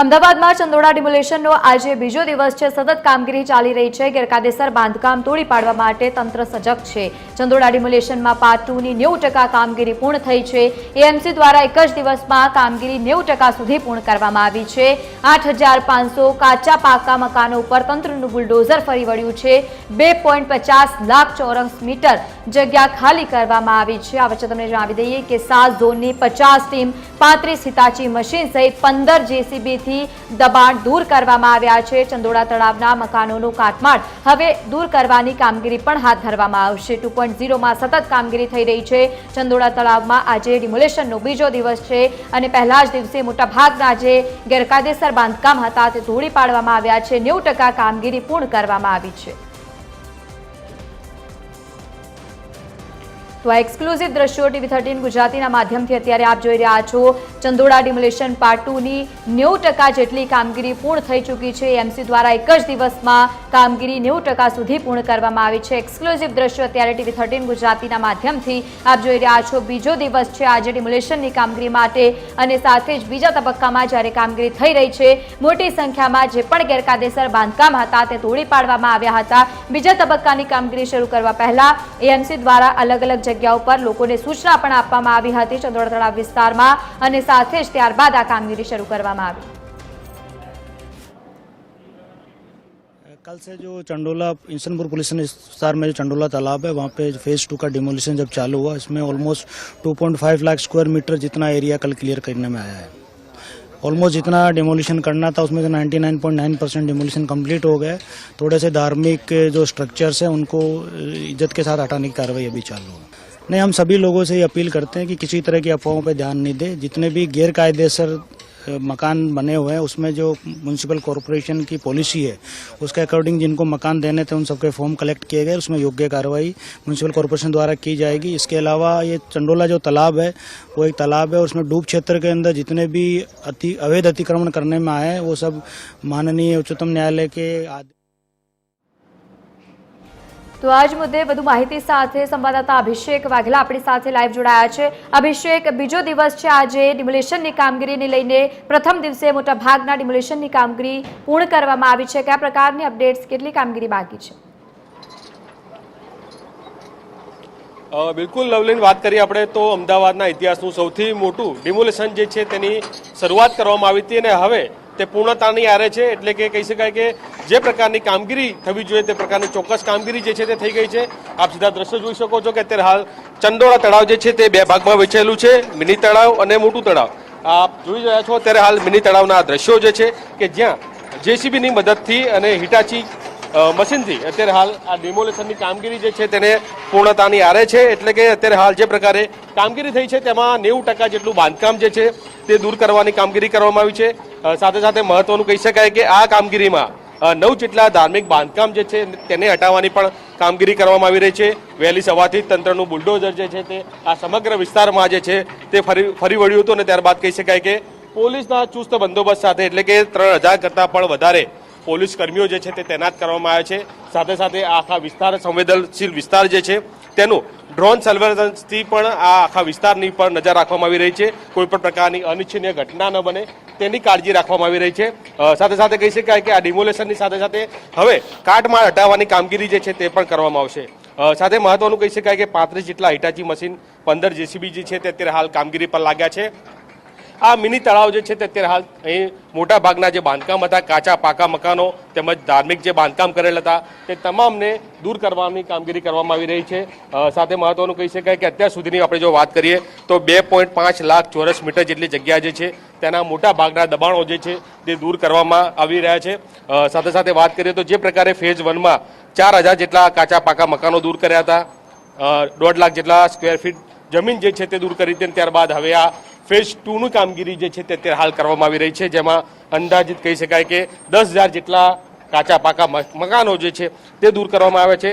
અમદાવાદમાં ચંદોડા ડિમોલેશનનો આજે બીજો દિવસ છે। સતત કામગીરી ચાલી રહી છે। ગેરકાયદેસર બાંધકામ તોડી પાડવા માટે તંત્ર સજગ છે। ચંદોડા ડિમોલેશનમાં પાર્ટ 2ની 90% કામગીરી પૂર્ણ થઈ છે। એએમસી દ્વારા એક જ દિવસમાં કામગીરી 90% સુધી પૂર્ણ કરવામાં આવી છે। 8500 કાચા પાકા મકાનો ઉપર તંત્રનું બુલડોઝર ફરી વળ્યું છે। 2.50 લાખ ચોરસ મીટર જગ્યા ખાલી કરવામાં આવી છે। આ વચ્ચે તમને જણાવી દઈએ કે 7 ઝોનની 50 ટીમ, 35 હિતાચી મશીન સહિત 15 જેસીબી દબાણ દૂર કરવામાં આવ્યા છે। ચંદોડા તળાવના મકાનોનું કાટમાળ હવે દૂર કરવાની કામગીરી પણ હાથ ધરવામાં આવશે। 2.0 માં સતત કામગીરી થઈ રહી છે। ચંદોડા તળાવમાં આજે ડિમોલેશનનો બીજો દિવસ છે અને પહેલા જ દિવસે મોટાભાગના જે ગેરકાયદેસર બાંધકામ હતા તે તોડી પાડવામાં આવ્યા છે। 90% કામગીરી પૂર્ણ કરવામાં આવી છે। તો આ એક્સક્લુઝિવ દ્રશ્યો TV13 ગુજરાતીના માધ્યમથી અત્યારે આપ જોઈ રહ્યા છો। ચંદોડા ડિમોલેશન પાર્ટ 2ની 90% જેટલી કામગીરી પૂર્ણ થઈ ચૂકી છે। એએમસી દ્વારા એક જ દિવસમાં કામગીરી 90% સુધી પૂર્ણ કરવામાં આવી છે। એક્સક્લુઝિવ દ્રશ્યો અત્યારે TV13 ગુજરાતીના માધ્યમથી આપ જોઈ રહ્યા છો। બીજો દિવસ છે આજે ડિમોલેશનની કામગીરી માટે અને સાથે જ બીજા તબક્કામાં જ્યારે કામગીરી થઈ રહી છે, મોટી સંખ્યામાં જે પણ ગેરકાયદેસર બાંધકામ હતા તે તોડી પાડવામાં આવ્યા હતા। બીજા તબક્કાની કામગીરી શરૂ કરવા પહેલા એએમસી દ્વારા અલગ અલગ જગ્યાઓ પર લોકોને સૂચના પણ આપવામાં આવી હતી ચંદોડા તળાવ વિસ્તારમાં અને સાથે જ ત્યારબાદ આ કામગીરી શરૂ કરવામાં આવી। कल से जो चंडोला इंसनपुर पुलिस विस्तार में जो चंडोला तालाब है वहाँ पे फेज़ 2 का डिमोलिशन जब चालू हुआ, इसमें ऑलमोस्ट 2.5 लाख स्क्वायर मीटर जितना एरिया कल क्लियर करने में आया है। ऑलमोस्ट जितना डिमोलिशन करना था उसमें से 99.9% डिमोलिशन कंप्लीट हो गया। थोड़े से धार्मिक जो स्ट्रक्चर्स हैं उनको इज्जत के साथ हटाने की कार्रवाई अभी चालू है। नहीं, हम सभी लोगों से ये अपील करते हैं कि किसी तरह की अफवाहों पर ध्यान नहीं दें। जितने भी गैर कायदेसर मकान बने हुए हैं उसमें जो म्यूनसिपल कॉरपोरेशन की पॉलिसी है उसके अकॉर्डिंग जिनको मकान देने थे उन सबके फॉर्म कलेक्ट किए गए, उसमें योग्य कार्रवाई म्यूनसिपल कॉरपोरेशन द्वारा की जाएगी। इसके अलावा ये चंडोला जो तालाब है वो एक तालाब है, उसमें डूब क्षेत्र के अंदर जितने भी अवैध अतिक्रमण करने में आए हैं वो सब माननीय उच्चतम न्यायालय के તો આજ મુદ્દે વધુ માહિતી સાથે સંવાદદાતા અભિષેક વાઘેલા આપણી સાથે લાઈવ જોડાયા છે। અભિષેક, બીજો દિવસ છે આજે ડિમોલેશનની કામગીરીને લઈને પ્રથમ દિવસે મોટા ભાગના ડિમોલેશનની કામગીરી પૂર્ણ કરવામાં આવી છે। કયા પ્રકારની અપડેટ્સ, કેટલી કામગીરી બાકી છે? બિલકુલ લવલીન, વાત કરીએ આપણે તો અમદાવાદના ઇતિહાસનું સૌથી મોટું ડિમોલેશન જે છે તેની શરૂઆત કરવામાં આવી હતી અને હવે તે પૂર્ણતાની આરે છે। એટલે કે કહી શકાય કે જે પ્રકારની કામગીરી થવી જોઈએ તે પ્રકારની ચોક્કસ કામગીરી જે છે તે થઈ ગઈ છે। આપ સીધા દ્રશ્યો જોઈ શકો છો કે અત્યારે હાલ ચંડોળા તળાવ જે છે તે બે ભાગમાં વહેંચાયેલું છે, મિની તળાવ અને મોટું તળાવ। આપ જોઈ રહ્યા છો અત્યારે હાલ મિની તળાવના દ્રશ્યો જે છે કે જ્યાં જેસીબીની મદદથી અને હિટાચી મશીનથી અત્યારે હાલ આ ડિમોલેશનની કામગીરી જે છે તેને પૂર્ણતાની આરે છે। એટલે કે અત્યારે હાલ જે પ્રકારે કામગીરી થઈ છે તેમાં 90% જેટલું બાંધકામ જે છે તે દૂર કરવાની કામગીરી કરવામાં આવી છે। સાથે સાથે મહત્વનું કહી શકાય કે આ કામગીરીમાં 9 જેટલા ધાર્મિક બાંધકામ જે છે તેને હટાવવાની પણ કામગીરી કરવામાં આવી રહી છે। વહેલી સવારથી તંત્રનું બુલડોઝર જે છે તે આ સમગ્ર વિસ્તારમાં જે છે તે ફરી વળ્યું હતું અને ત્યારબાદ કહી શકાય કે પોલીસના ચુસ્ત બંદોબસ્ત સાથે એટલે કે 3000 કરતાં પણ વધારે પોલીસ કર્મીઓ જે છે તે તૈનાત કરવામાં આવ્યા છે। સાથે સાથે આખા વિસ્તાર સંવેદનશીલ વિસ્તાર જે છે તેનું ડ્રોન સર્વેલન્સથી પણ આ આખા વિસ્તારની પર નજર રાખવામાં આવી રહી છે। કોઈ પણ પ્રકારની અનિચ્છનીય ઘટના ન બને તેની કાળજી રાખવામાં આવી રહી છે। સાથે સાથે કહી શકાય કે આ ડિમોલેશનની સાથે સાથે હવે કાટમાળ હટાવવાની કામગીરી જે છે તે પણ કરવામાં આવશે। સાથે મહત્વનું કહી શકાય કે 35 જેટલા હિટાચી મશીન, 15 જેસીબી જે છે તે અત્યારે હાલ કામગીરી પર લાગ્યા છે। આ મિની તળાવ જે છે તે અત્યારે હાલ અહીં મોટા ભાગના જે બાંધકામ હતા, કાચા પાકા મકાનો તેમજ ધાર્મિક જે બાંધકામ કરેલ હતા તે તમામને દૂર કરવાની કામગીરી કરવામાં આવી રહી છે। સાથે મહત્વનું કહી શકાય કે અત્યાર સુધીની આપણે જો વાત કરીએ તો 2.5 લાખ ચોરસ મીટર જેટલી જગ્યા જે છે તેના મોટા ભાગના દબાણો જે છે તે દૂર કરવામાં આવી રહ્યા છે। સાથે સાથે વાત કરીએ તો જે પ્રકારે ફેઝ 1માં 4000 જેટલા કાચા પાકા મકાનો દૂર કર્યા હતા, 1.5 લાખ જેટલા સ્ક્વેર ફીટ જમીન જે છે તે દૂર કરી હતી। ત્યારબાદ હવે આ ફેઝ 2ની કામગીરી જે છે તે અત્યારે હાલ કરવામાં આવી રહી છે, જેમાં અંદાજિત કહી શકાય કે 10,000 જેટલા કાચા પાકા મકાનો જે છે તે દૂર કરવામાં આવે છે।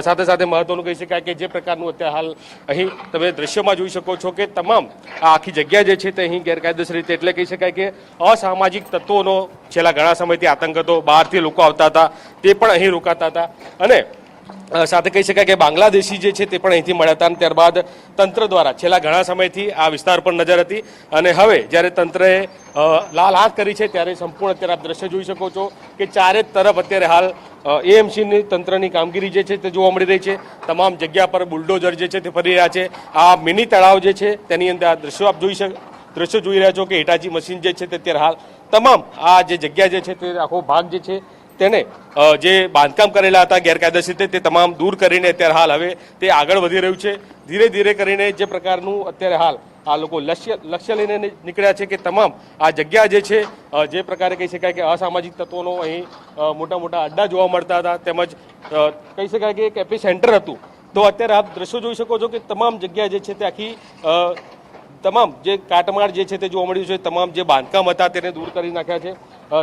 સાથે સાથે મહત્વનું કહી શકાય કે જે પ્રકારનું અત્યારે હાલ અહીં તમે દ્રશ્યમાં જોઈ શકો છો કે તમામ આ આખી જગ્યા જે છે તે અહીં ગેરકાયદેસર રીતે એટલે કહી શકાય કે અસામાજિક તત્વોનો છેલ્લા ઘણા સમયથી આતંક હતો। બહારથી લોકો આવતા હતા તે પણ અહીં રોકાતા હતા અને સાથે કહી શકાય કે બાંગ્લાદેશી જે છે તે પણ અહીંથી મળ્યા હતા અને ત્યારબાદ તંત્ર દ્વારા છેલ્લા ઘણા સમયથી આ વિસ્તાર પર નજર હતી અને હવે જ્યારે તંત્રએ લાલ હાથ કરી છે ત્યારે સંપૂર્ણ અત્યારે આપ દ્રશ્ય જોઈ શકો છો કે ચારે તરફ અત્યારે હાલ એએમસીની તંત્રની કામગીરી જે છે તે જોવા મળી રહી છે. તમામ જગ્યા પર બુલડોઝર જે છે તે ફરી રહ્યા છે. આ મિની તળાવ જે છે તેની અંદર આ દ્રશ્યો આપ દ્રશ્યો જોઈ રહ્યા છો કે હિટાચી મશીન જે છે તે અત્યારે હાલ તમામ આ જે જગ્યા જે છે તે આખો ભાગ જે છે તેને જે બાંધકામ કરેલા હતા ગેરકાયદેસર રીતે તે તમામ દૂર કરીને અત્યારે હાલ હવે તે આગળ વધી રહ્યું છે. ધીરે ધીરે કરીને જે પ્રકારનું અત્યારે હાલ આ લોકો લક્ષ્ય લઈને નીકળ્યા છે કે તમામ આ જગ્યા જે છે જે પ્રકારે કહી શકાય કે અસામાજિક તત્વોનો અહીં મોટા મોટા અડ્ડા જોવા મળતા હતા તેમજ કહી શકાય કે એક એપી સેન્ટર હતું. તો અત્યારે આપ દ્રશ્યો જોઈ શકો છો કે તમામ જગ્યા જે છે તે આખી તમામ જે કાટમાળ જે છે તે જોવા મળ્યું છે તમામ જે બાંધકામ હતા તેને દૂર કરી નાખ્યા છે.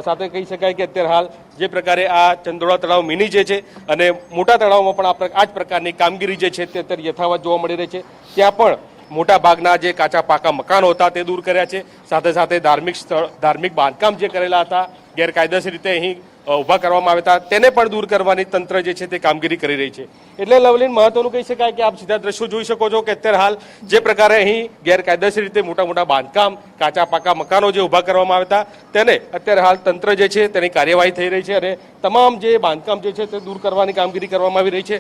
સાથે કહી શકાય કે અત્યારે હાલ જે પ્રકારે આ ચંદોળા તળાવ મિની જે છે અને મોટા તળાવમાં પણ આ જ પ્રકારની કામગીરી જે છે તે અત્યારે યથાવત જોવા મળી રહી છે. ત્યાં પણ મોટા ભાગના જે કાચા પાકા મકાનો હતા તે દૂર કર્યા છે. સાથે સાથે ધાર્મિક બાંધકામ જે કરેલા હતા ગેરકાયદેસર રીતે અહીં ઊભા કરવામાં આવ્યા હતા તેને પણ દૂર કરવાની તંત્ર જે છે તે કામગીરી કરી રહી છે. એટલે લવલીન મહત્વનું કહી શકાય કે આપ સીધા દ્રશ્યો જોઈ શકો છો કે અત્યારે હાલ જે પ્રકારે અહીં ગેરકાયદેસર રીતે મોટા મોટા બાંધકામ કાચા પાકા મકાનો જે ઊભા કરવામાં આવ્યા હતા તેને અત્યારે હાલ તંત્ર જે છે તેની કાર્યવાહી થઈ રહી છે અને તમામ જે બાંધકામ જે છે તે દૂર કરવાની કામગીરી કરવામાં આવી રહી છે.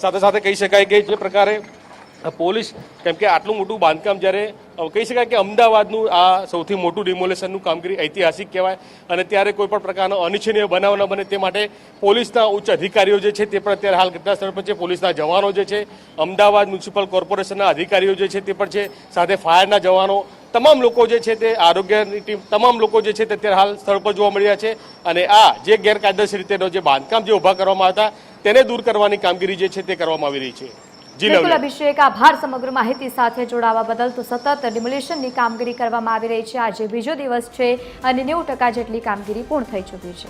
સાથે સાથે કહી શકાય કે જે પ્રકારે પોલીસ કેમ કે આટલું મોટું બાંધકામ જ્યારે કહી શકાય કે અમદાવાદનું આ સૌથી મોટું ડિમોલેશનનું કામગીરી ઐતિહાસિક કહેવાય અને ત્યારે કોઈ પણ પ્રકારનો અનિચ્છનીય બનાવ ન બને તે માટે પોલીસના ઉચ્ચ અધિકારીઓ જે છે તે પણ અત્યારે હાલ ઘટના સ્થળ પર છે. પોલીસના જવાનો જે છે અમદાવાદ મ્યુનિસિપલ કોર્પોરેશનના અધિકારીઓ જે છે તે પણ છે. સાથે ફાયરના જવાનો તમામ લોકો જે છે તે આરોગ્યની ટીમ તમામ લોકો જે છે તે અત્યારે હાલ સ્થળ પર જોવા મળી રહ્યા છે અને આ જે ગેરકાયદેસર રીતેનો જે બાંધકામ જે ઊભા કરવામાં હતા તેને દૂર કરવાની કામગીરી જે છે તે કરવામાં આવી રહી છે. બિલકુલ અભિષેક, આભાર સમગ્ર માહિતી સાથે જોડાવા બદલ. તો સતત ડિમોલિશનની કામગીરી કરવામાં આવી રહી છે. આજે બીજો દિવસ છે અને 90% જેટલી કામગીરી પૂર્ણ થઈ ચૂકી છે.